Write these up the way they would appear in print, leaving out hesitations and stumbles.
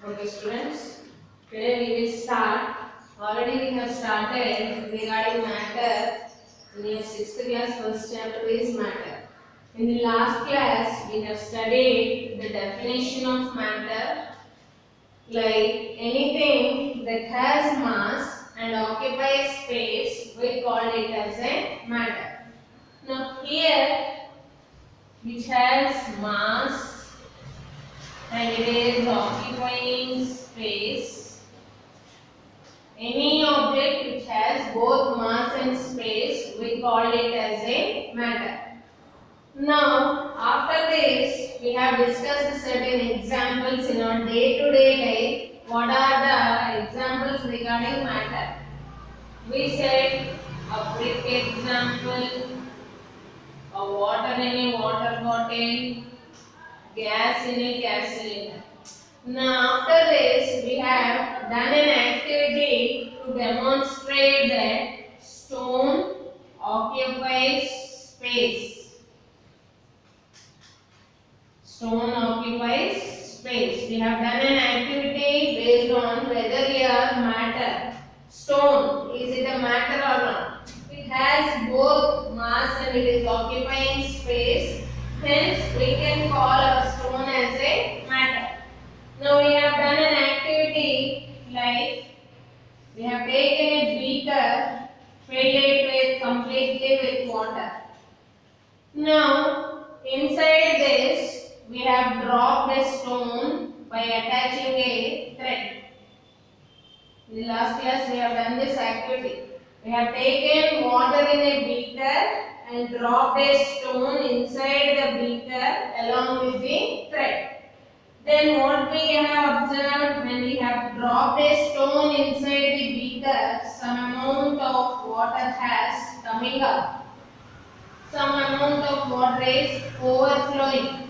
Okay, students. Today we will start. Already we have started regarding matter. In your sixth class, first chapter is matter. In the last class, we have studied the definition of matter, like anything that has mass and occupies space. We call it as a matter. Now here, which has mass and it is occupying space. Any object which has both mass and space, we call it as a matter. Now, after this, we have discussed certain examples in our day-to-day life. What are the examples regarding matter? We said a brick example, a water in a water bottle, gas in a gas cylinder. Now, after this, we have done an activity to demonstrate that stone occupies space. Stone occupies space. We have done an activity based on whether your matter, stone, is it a matter or not? It has both mass and it is occupying space. Hence, we can call a stone as a matter. Now we have done an activity like we have taken a beaker, filled it with completely with water. Now inside this we have dropped a stone by attaching a thread. In the last class we have done this activity. We have taken water in a beaker and dropped a stone inside the beaker along with the thread. Then what we have observed, when we have dropped a stone inside the beaker, some amount of water has coming up. Some amount of water is overflowing.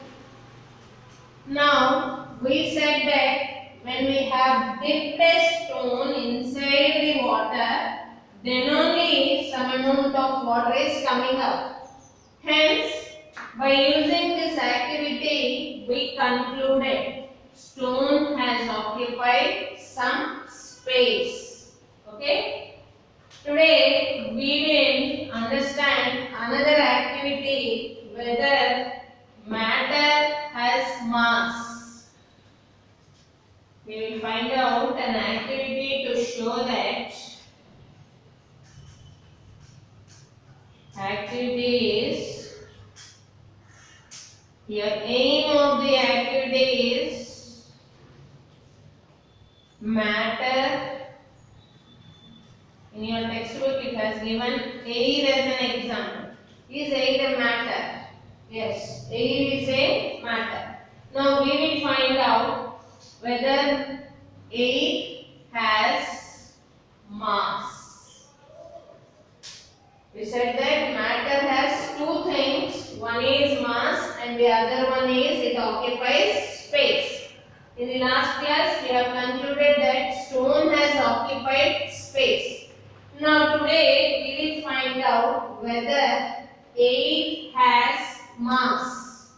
Now we said that when we have dipped a stone inside the water, then only some amount of water is coming up. Hence, by using this activity, we concluded stone has occupied some space. Okay? Today, we will understand another activity whether matter has mass. We will find out an activity to show that activity is your aim of the activity is matter. In your textbook it has given air as an example. Is air a matter? Yes, air is a matter. Now we will find out whether air has mass. We said that matter has two things. One is mass and the other one is it occupies space. In the last class we have concluded that stone has occupied space. Now today we will find out whether air has mass.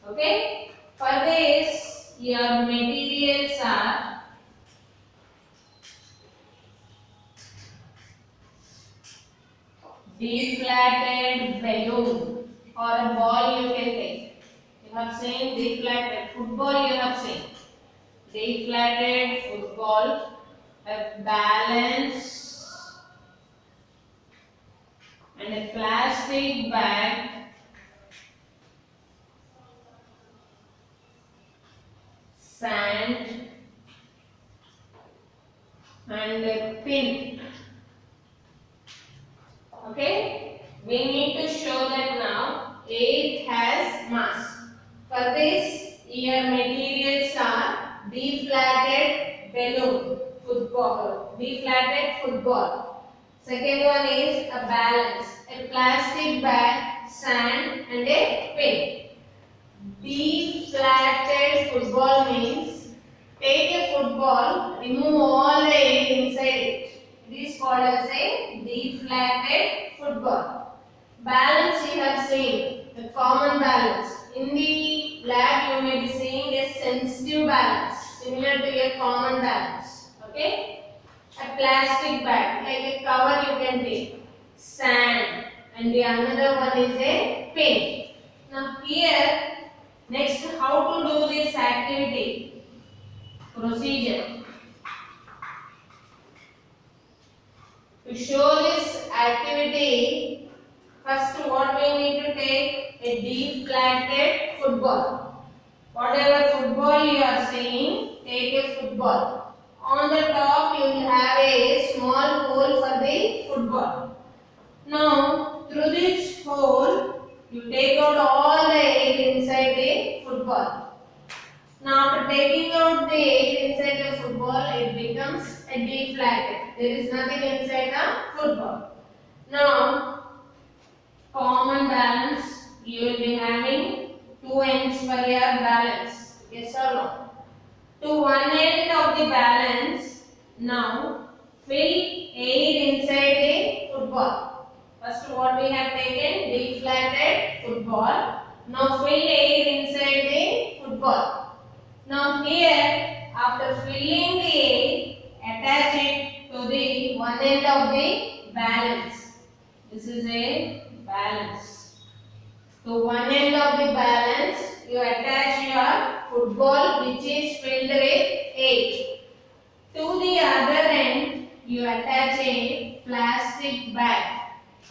Okay? For this your materials are deflated balloon or a ball you can take. You have seen deflated football, you have seen. Deflated football, a balance and a plastic bag, sand and a pin. Okay, we need to show that now it has mass. For this, your materials are deflated balloon, football, deflated football. Second one is a balance, a plastic bag, sand and a pin. Deflated football means take a football, remove all the air inside it. It is called as a deflated football. Balance you have seen, the common balance. In the lab you may be seeing a sensitive balance. similar to a common balance. Okay? A plastic bag, like a cover you can take. Sand, and the another one is a pin. Now here, next how to do this activity? Procedure. To show this activity, first what we need to take? A deflated football. Whatever football you are seeing, take a football. On the top you will have a small hole for the football. Now through this hole you take out all the air inside the football. Now after taking out the air inside the football, it becomes a deflated. There is nothing inside the football. Now common balance, you will be having two ends for your balance. Yes or no? To one end of the balance, now fill air inside the football. First what we have taken? Deflated football. Now fill air inside the football. Now here, after filling the air, attach it to the one end of the balance. This is a balance. To one end of the balance, you attach your football which is filled with air. To the other end, you attach a plastic bag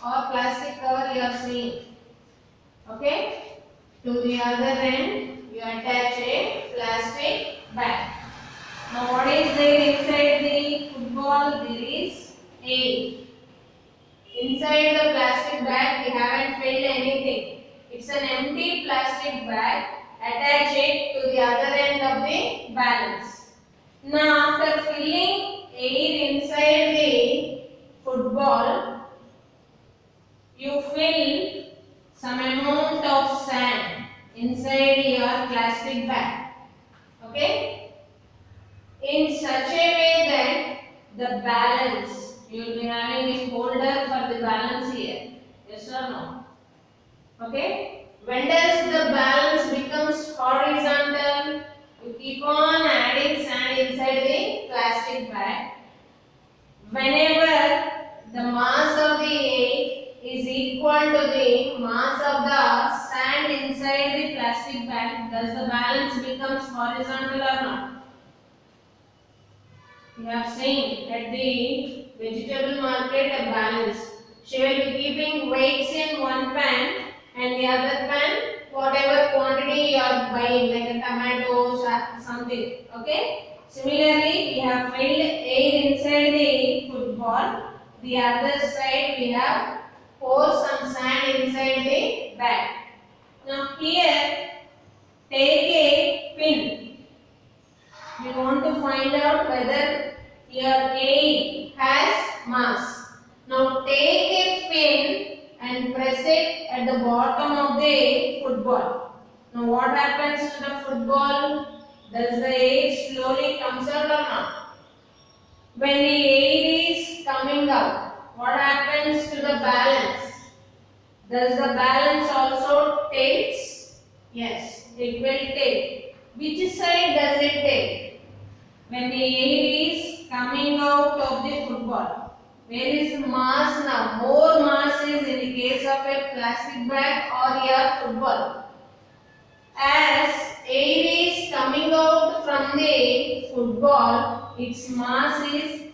or plastic cover you are seeing. Okay? To the other end, you attach a plastic bag. Now what is there inside the football? There is air. Inside the plastic bag, we haven't filled anything. It's an empty plastic bag. Attach it to the other end of the balance. Now after filling air inside the football, you fill some amount of sand inside your plastic bag. Okay? In such a way that the balance, you will be having a holder for the balance here. Yes or no? Okay? When does the balance becomes horizontal? You keep on adding sand inside the plastic bag. Whenever the mass of the air is equal to the mass of the sand inside the plastic bag, does the balance becomes horizontal or not? We have seen at the vegetable market a balance. She will be keeping weights in one pan and the other pan whatever quantity you are buying, like a tomatoes or something. Okay? Similarly, we have filled air inside the football. The other side we have poured some sand inside the bag. Now here, take a pin. We want to find out whether your air has mass. Now take a pin and press it at the bottom of the football. Now what happens to the football? Does the air slowly comes out or not? When the air is coming out, what happens to the balance? Does the balance also tilts? Yes, it will tilt. Which side does it tilt? When the air is coming out of the football. Where is the mass now? More mass is in the case of a plastic bag or your football. As air is coming out from the football, its mass is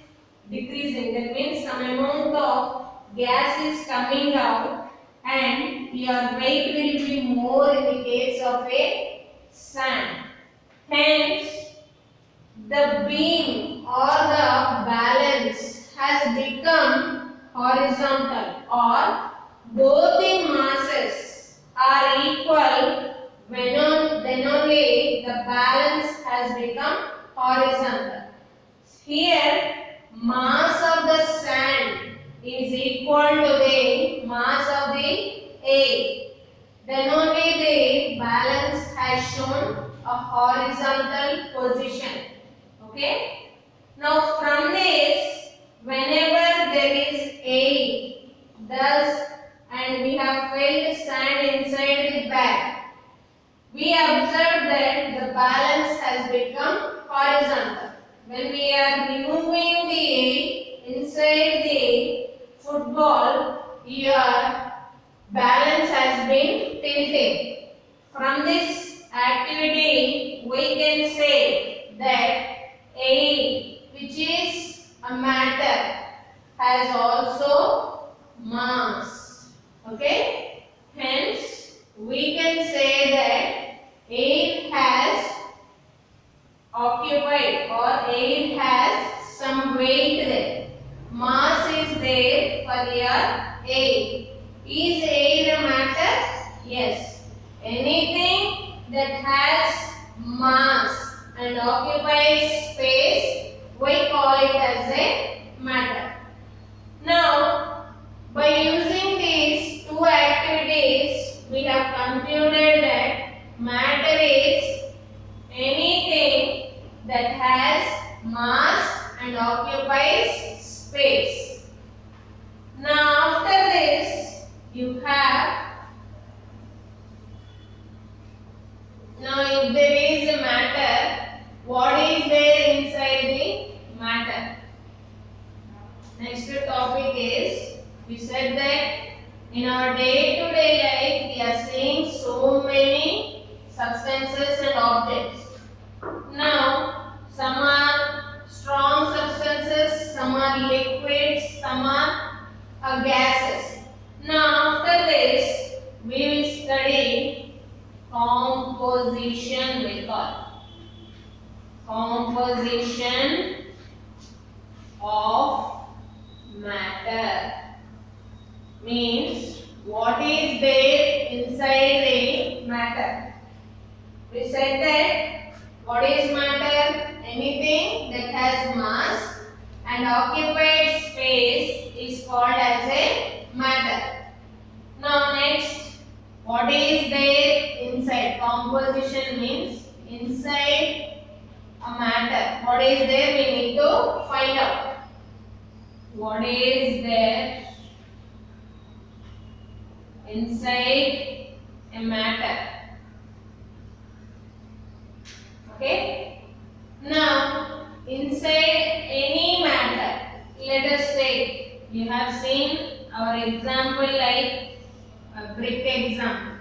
decreasing. That means some amount of gas is coming out and your weight will be more in the case of a sand. Hence, the beam or the balance has become horizontal, or both the masses are equal then only the balance has become horizontal. Here, mass of the sand is equal to the mass of the air. Then only the balance has shown a horizontal position. Okay? Now from this, whenever there is air, thus, and we have filled sand inside the bag, we observe that the balance has become horizontal. When we are removing the air inside the football, your balance has been tilted. From this activity, we can say that air, which is a matter, has also mass. Okay? Hence, we can say that air has occupied or air has some weight there. Mass is there for your air. Is air a matter? Yes. Anything that has mass and occupies space, we call it as a matter. Now, by using these two activities, we have concluded that matter is anything that has mass and occupies space. Now, after this, you have, now if there is a matter, what is there inside the matter? Next topic is, we said that in our day-to-day life, we are seeing so many substances and objects. Now, some are strong substances, some are liquids, some are gases. Now, after this, we will study composition, we call composition of matter. Means what is there inside a matter. We said that what is matter? Anything that has mass and occupied space is called as a matter. Now next, what is there inside? Composition means inside a matter. What is there? We need to find out. What is there inside a matter? Okay. Now, inside any matter, let us say you have seen our example like a brick example.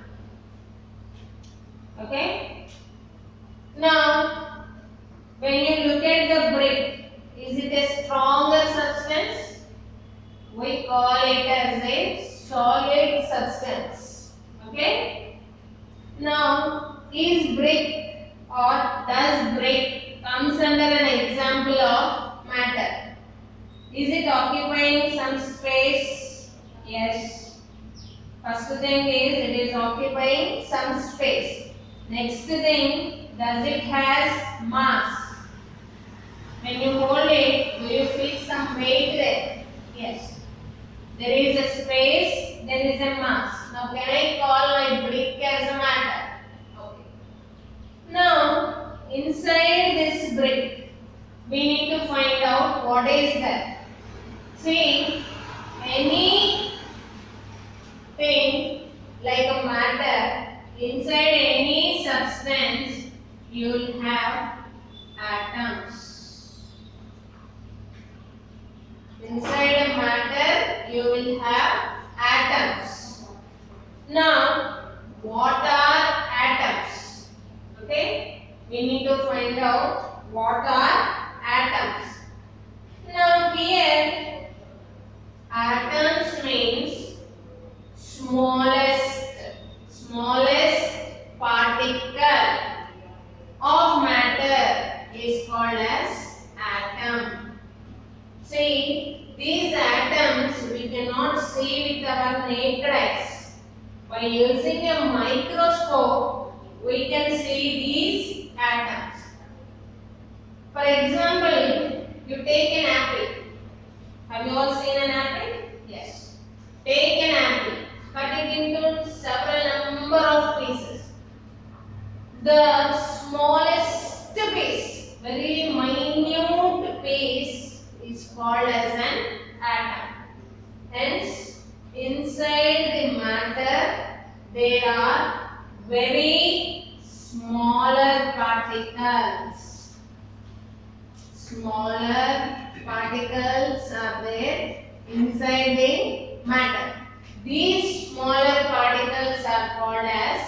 Okay. Now, when you look at the brick, is it a stronger substance? We call it as a solid substance. Okay. Now, is brick or does brick comes under an example of matter? Is it occupying some space? Yes. First thing is it is occupying some space. Next thing, does it has mass? When you hold it, do you feel some weight there? Yes. There is a space, there is a mass. Now can I call my brick as a matter? Okay. Now, inside this brick, we need to find out what is that. See, anything like a matter, inside any substance, you will have atoms. Inside a matter, you will have atoms. Now, what are atoms? Okay, we need to find out what are atoms. Now, here, atoms means smallest particle of matter is called as atom. See, these atoms we cannot see with our naked eyes. By using a microscope, we can see these atoms. For example, you take an apple. Have you all seen an apple? Yes. Take an apple, cut it into several number of pieces. The smallest piece, very minute piece, is called as an atom. Hence, inside the matter, there are very smaller particles. smaller particles are there inside the matter. These smaller particles are called as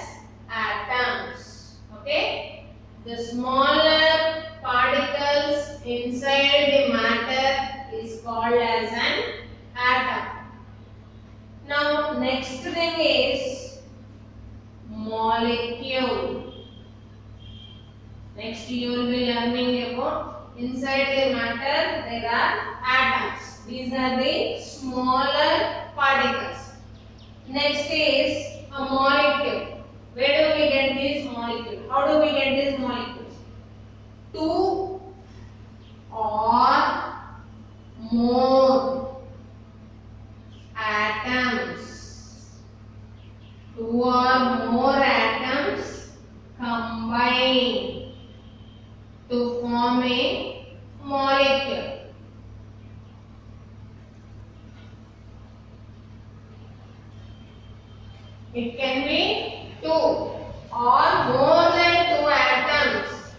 atoms. Okay? The smaller particles inside the matter is called as an atom. Now, next thing is molecule. Next, you will be learning about inside the matter there are atoms. These are the smaller particles. Next is a molecule. Where do we get these molecules? How do we get these molecules? Two or more atoms. Two or more atoms combine to form a molecule. It can be two or more than two atoms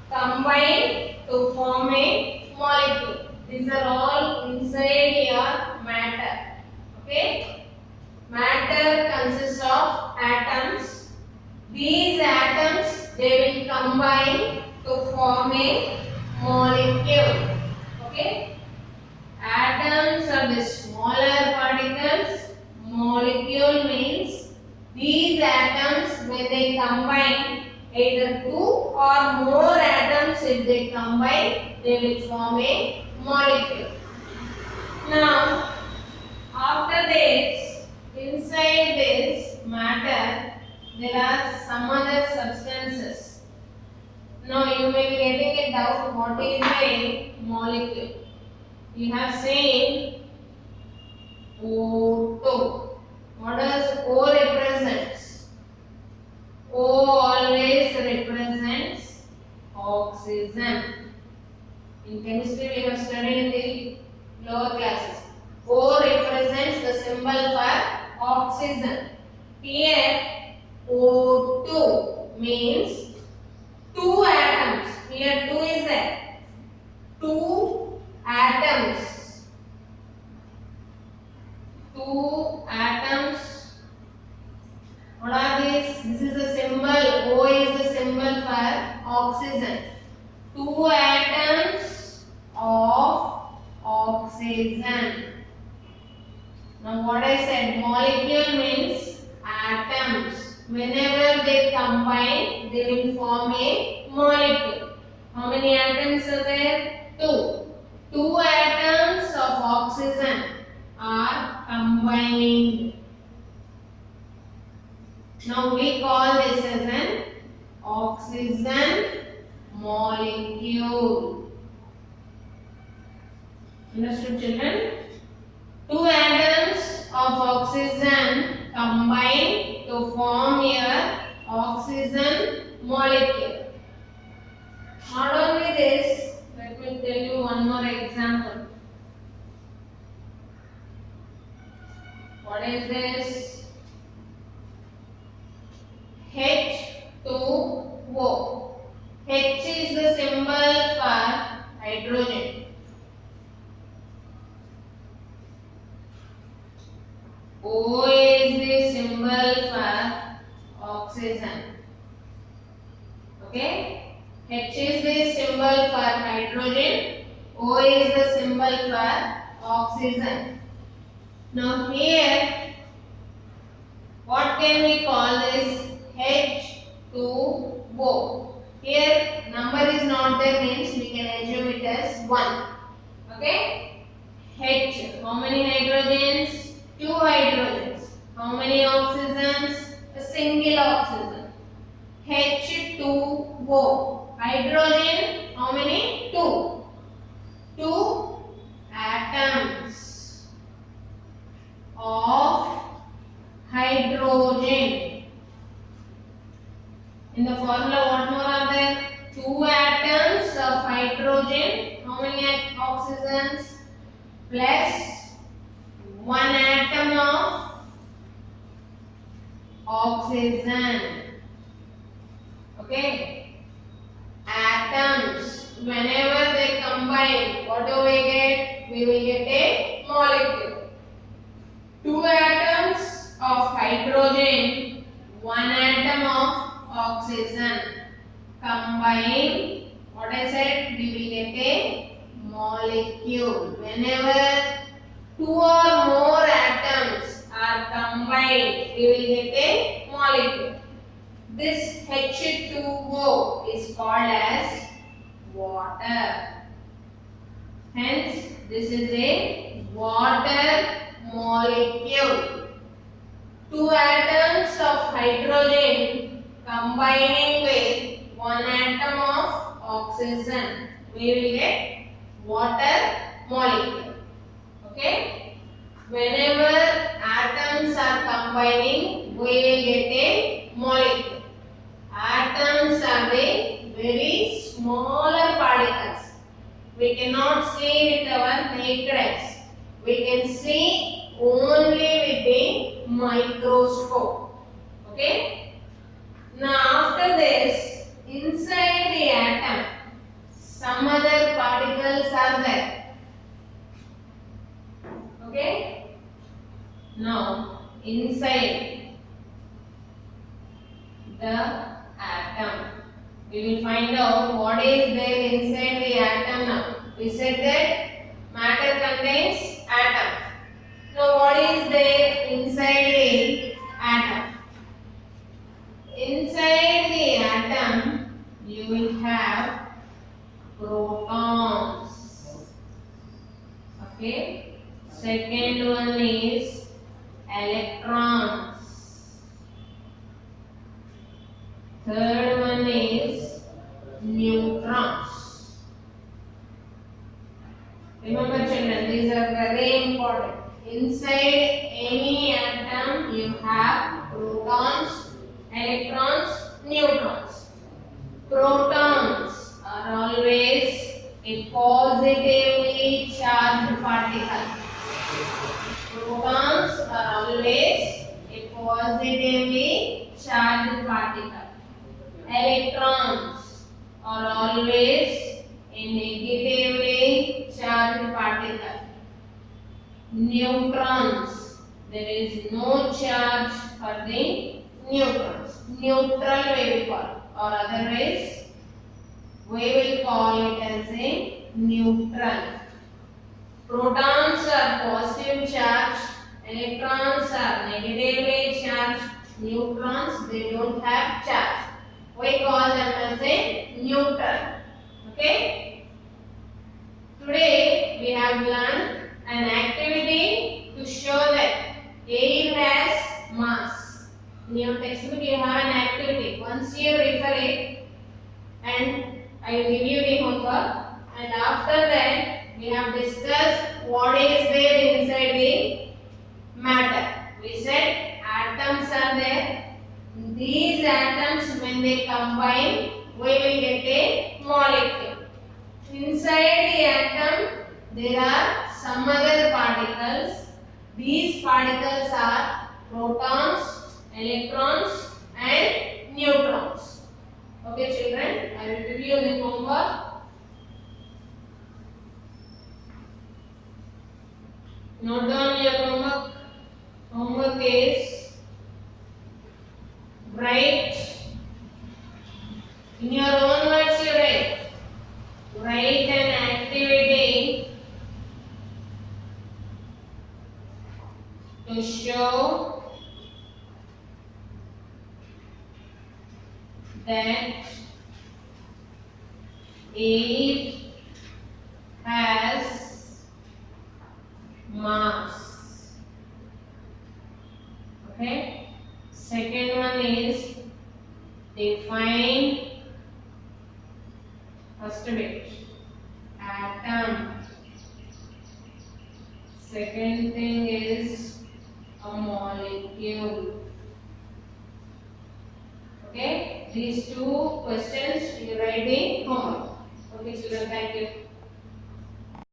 combine to form a molecule. These are all inside your matter. Okay? Matter consists of atoms. These atoms they will combine to form a molecule. Okay? Atoms are the smaller particles. Molecule means these atoms when they combine, either two or more atoms if they combine, they will form a molecule. Now, after this, inside this matter, there are some other substances. Now, you may be getting a doubt, what is a molecule? You have seen O2. What does O represents? O always represents oxygen. In chemistry, we have studied in the lower classes. O represents the symbol for oxygen. Here, O2 means two atoms. Here, two is there. Two atoms. Two atoms. What are these? This is the symbol. O is the symbol for oxygen. Two atoms of oxygen. Now what I said, molecule means atoms. Whenever they combine, they will form a molecule. How many atoms are there? Two. Two atoms of oxygen are combining. Now we call this as an oxygen molecule. Understood, children? Two atoms of oxygen combine to form your oxygen molecule. Not only this, let me tell you one more example. What is this? H2O. H is the symbol for hydrogen. O is the symbol for oxygen. Okay? H is the symbol for hydrogen. O is the symbol for oxygen. Now here, what can we call this? H2O. Here number is not there, means we can assume it as 1. Okay? H. How many hydrogens? 2 hydrogens. How many oxygens? A single oxygen. H2O. Hydrogen, how many? 2. 2 atoms of hydrogen. In the formula, what more are there? 2 atoms of hydrogen. How many oxygens? Plus 1 atom of oxygen. Okay? Atoms, whenever they combine combine, what do we get? We will get a molecule. Two atoms of hydrogen, one atom of oxygen. Combine, what I said, we will get a molecule. Whenever two or more atoms are combined, we will get a molecule. This H2O is called as water. Hence, this is a water molecule. Two atoms of hydrogen combining with one atom of oxygen, we will get water molecule. Okay? Whenever atoms are combining, we will get a molecule. Atoms are the very smaller particles. We cannot see with our naked eyes. We can see only with the microscope. Okay? Now after this, inside the atom, some other particles are there. Okay? Now inside the atom, we will find out what is there inside the atom now. We said that matter contains atom. Now what is there inside the atom? Inside the atom, you will have protons. Okay. Second one is electrons. Third one is neutrons. Remember children, these are very important. Inside any atom you have protons, electrons, neutrons. Protons are always a positively charged particle. Protons are always a positively charged particle. Electrons are always a negatively charged particle. Neutrons, there is no charge for the neutrons. Neutral we will call, or otherwise we will call it as a neutral. Protons are positive charged, electrons are negatively charged, neutrons they don't have charge. We call them as a neutral. Okay? Today we have learned an activity to show that air has mass. In your textbook you have an activity. Once you refer it and I will give you the homework, and after that we have discussed what is there inside the matter. We said atoms are there. These atoms when they combine, we will get a molecule. Inside the atom there are some other particles. These particles are protons, electrons and neutrons. Okay children, I will give you the homework. Note down your homework. Homework is write in your own words. You write an activity to show that air has mass. Okay. Second one is define first bit atom. Second thing is a molecule. Okay, these two questions you write in homework. Okay children, thank you.